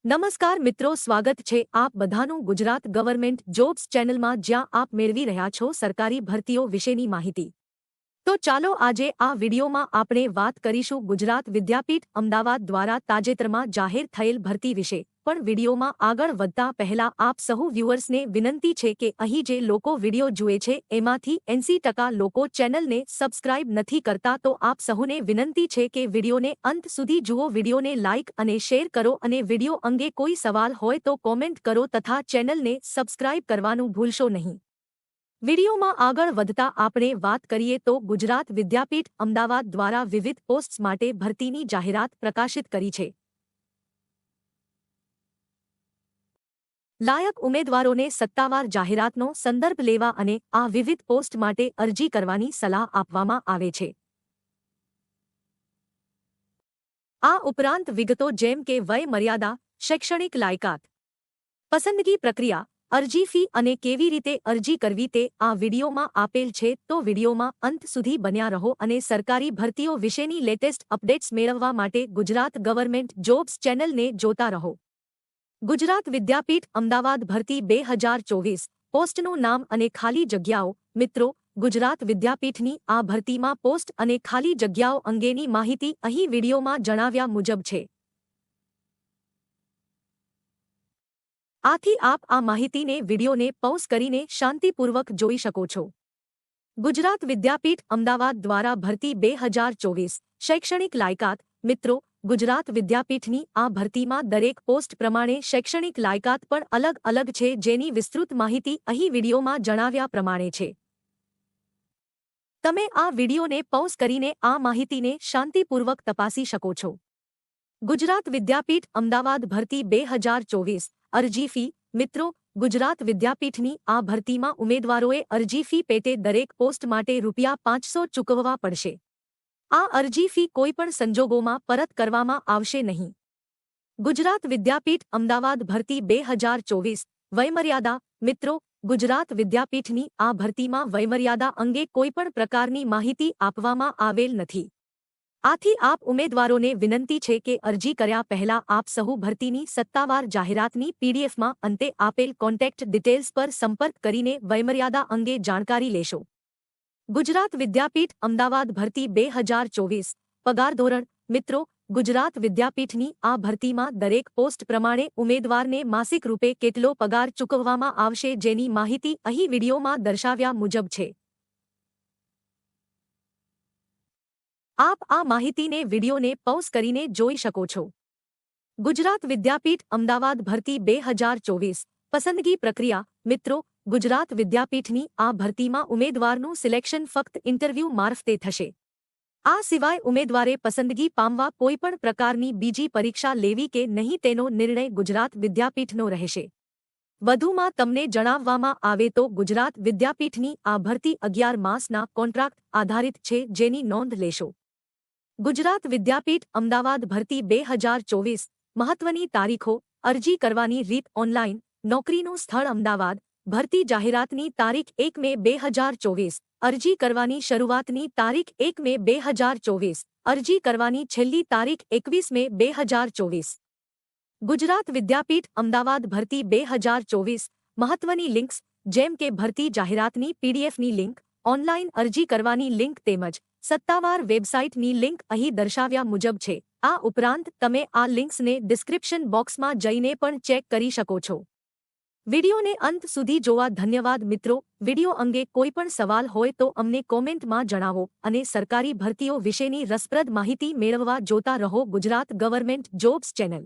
નમસ્કાર મિત્રો, સ્વાગત છે આપ બધાનું ગુજરાત ગવર્મેન્ટ જોબ્સ ચેનલમાં, જ્યાં આપ મેળવી રહ્યા છો સરકારી ભરતીઓ વિશેની માહિતી। તો ચાલો આજે આ વિડીયોમાં આપણે વાત કરીશું ગુજરાત વિદ્યાપીઠ અમદાવાદ દ્વારા તાજેતરમાં જાહેર થયેલ ભરતી વિશે। પણ વિડીયોમાં આગળ વધતા પહેલા આપ સહુ વ્યુઅર્સને વિનંતી છે કે અહીં જે લોકો વિડીયો જુએ છે એમાંથી 80% લોકો ચેનલને સબસ્ક્રાઇબ નથી કરતા, તો આપ સહુને વિનંતી છે કે વિડીયોને અંત સુધી જુઓ, વિડીયોને લાઇક અને શેર કરો અને વિડીયો અંગે કોઈ સવાલ હોય તો કોમેન્ટ કરો તથા ચેનલને સબસ્ક્રાઇબ કરવાનું ભૂલશો નહીં। વિડીયોમાં આગળ વધતા આપણે વાત કરીએ તો ગુજરાત વિદ્યાપીઠ અમદાવાદ દ્વારા વિવિધ પોસ્ટ્સ માટે ભરતીની જાહેરાત પ્રકાશિત કરી છે। લાયક ઉમેદવારોને સત્તાવાર જાહેરાતનો સંદર્ભ લેવા અને આ વિવિધ પોસ્ટ માટે અરજી કરવાની સલાહ આપવામાં આવે છે। આ ઉપરાંત વિગતો જેમ કે વય મર્યાદા, શૈક્ષણિક લાયકાત, પસંદગી પ્રક્રિયા, અરજી ફી અને કેવી રીતે અરજી કરવી તે આ વિડીયોમાં આપેલ છે, તો વિડીયોમાં અંત સુધી બન્યા રહો અને સરકારી ભરતીઓ વિશેની લેટેસ્ટ અપડેટ્સ મેળવવા માટે ગુજરાત ગવર્મેન્ટ જોબ્સ ચેનલને જોતા રહો। ગુજરાત વિદ્યાપીઠ અમદાવાદ ભરતી 2024 પોસ્ટનું નામ અને ખાલી જગ્યાઓ। મિત્રો, ગુજરાત વિદ્યાપીઠની આ ભરતીમાં પોસ્ટ અને ખાલી જગ્યાઓ અંગેની માહિતી અહીં વિડીયોમાં જણાવ્યા મુજબ છે। આથી આપ આ માહિતીને વિડીયોને પૉઝ કરીને શાંતિપૂર્વક જોઈ શકો છો। ગુજરાત વિદ્યાપીઠ અમદાવાદ દ્વારા ભરતી 2024 શૈક્ષણિક લાયકાત। મિત્રો, ગુજરાત વિદ્યાપીઠની આ ભરતીમાં દરેક પોસ્ટ પ્રમાણે શૈક્ષણિક લાયકાત પણ અલગ અલગ છે, જેની વિસ્તૃત માહિતી અહીં વિડીયોમાં જણાવ્યા પ્રમાણે છે। તમે આ વિડીયોને પૉઝ કરીને આ માહિતીને શાંતિપૂર્વક તપાસી શકો છો। ગુજરાત વિદ્યાપીઠ અમદાવાદ ભરતી 2024 અરજી ફી। મિત્રો, ગુજરાત વિદ્યાપીઠની આ ભરતીમાં ઉમેદવારોએ અરજી ફી પેટે દરેક પોસ્ટ માટે ₹500 ચૂકવવા પડશે। આ અરજી ફી કોઈપણ સંજોગોમાં પરત કરવામાં આવશે નહીં। ગુજરાત વિદ્યાપીઠ અમદાવાદ ભરતી 2024 વયમર્યાદા। મિત્રો, ગુજરાત વિદ્યાપીઠની આ ભરતીમાં વયમર્યાદા અંગે કોઈપણ પ્રકારની માહિતી આપવામાં આવેલ નથી। આથી આપ ઉમેદવારોને વિનંતી છે કે અરજી કર્યા પહેલા આપ સહુ ભરતીની સત્તાવાર જાહેરાતની પીડીએફમાં અંતે આપેલ કોન્ટેક્ટ ડિટેલ્સ પર સંપર્ક કરીને વયમર્યાદા અંગે જાણકારી લેશો। ગુજરાત વિદ્યાપીઠ અમદાવાદ ભરતી 2024 પગાર ધોરણ। મિત્રો, ગુજરાત વિદ્યાપીઠની આ ભરતીમાં દરેક પોસ્ટ પ્રમાણે ઉમેદવારને માસિક રૂપે કેટલો પગાર ચૂકવવામાં આવશે, જેની માહિતી અહીં વિડીયોમાં દર્શાવ્યા મુજબ છે। આપ આ માહિતીને વિડીયોને પૉઝ કરીને જોઈ શકો છો। ગુજરાત વિદ્યાપીઠ અમદાવાદ ભરતી 2024 પસંદગી પ્રક્રિયા। મિત્રો, ગુજરાત વિદ્યાપીઠની આ ભરતીમાં ઉમેદવારનું સિલેક્શન ફક્ત ઇન્ટરવ્યૂ મારફતે થશે। આ સિવાય ઉમેદવારે પસંદગી પામવા કોઈપણ પ્રકારની બીજી પરીક્ષા લેવી કે નહીં તેનો નિર્ણય ગુજરાત વિદ્યાપીઠનો રહેશે। વધુમાં તમને જણાવવામાં આવે તો ગુજરાત વિદ્યાપીઠની આ ભરતી 11 માસના કોન્ટ્રાક્ટ આધારિત છે, જેની નોંધ લેશો। ગુજરાત વિદ્યાપીઠ અમદાવાદ ભરતી 2024 મહત્વની તારીખો। અરજી કરવાની રીત ઓનલાઈન। નોકરીનું સ્થળ અમદાવાદ। ભરતી જાહેરાતની તારીખ 1 મે 2024। અરજી કરવાની શરૂઆતની તારીખ 1 મે 2024। અરજી કરવાની છેલ્લી તારીખ 21 મે 2024। ગુજરાત વિદ્યાપીઠ અમદાવાદ ભરતી 2024 મહત્વની લિંક્સ જેમ કે ભરતી જાહેરાતની પીડીએફની લિંક, ઓનલાઈન અરજી કરવાની લિંક તેમજ સત્તાવાર વેબસાઇટની લિંક અહીં દર્શાવ્યા મુજબ છે। આ ઉપરાંત તમે આ લિંક્સને ડિસ્ક્રિપ્શન બોક્સમાં જઈને પણ ચેક કરી શકો છો। વિડીયોને અંત સુધી જોવા ધન્યવાદ મિત્રો। વિડીયો અંગે કોઈપણ સવાલ હોય તો અમને કોમેન્ટમાં જણાવો અને સરકારી ભરતીઓ વિશેની રસપ્રદ માહિતી મેળવવા જોતા રહો ગુજરાત ગવર્મેન્ટ જોબ્સ ચેનલ।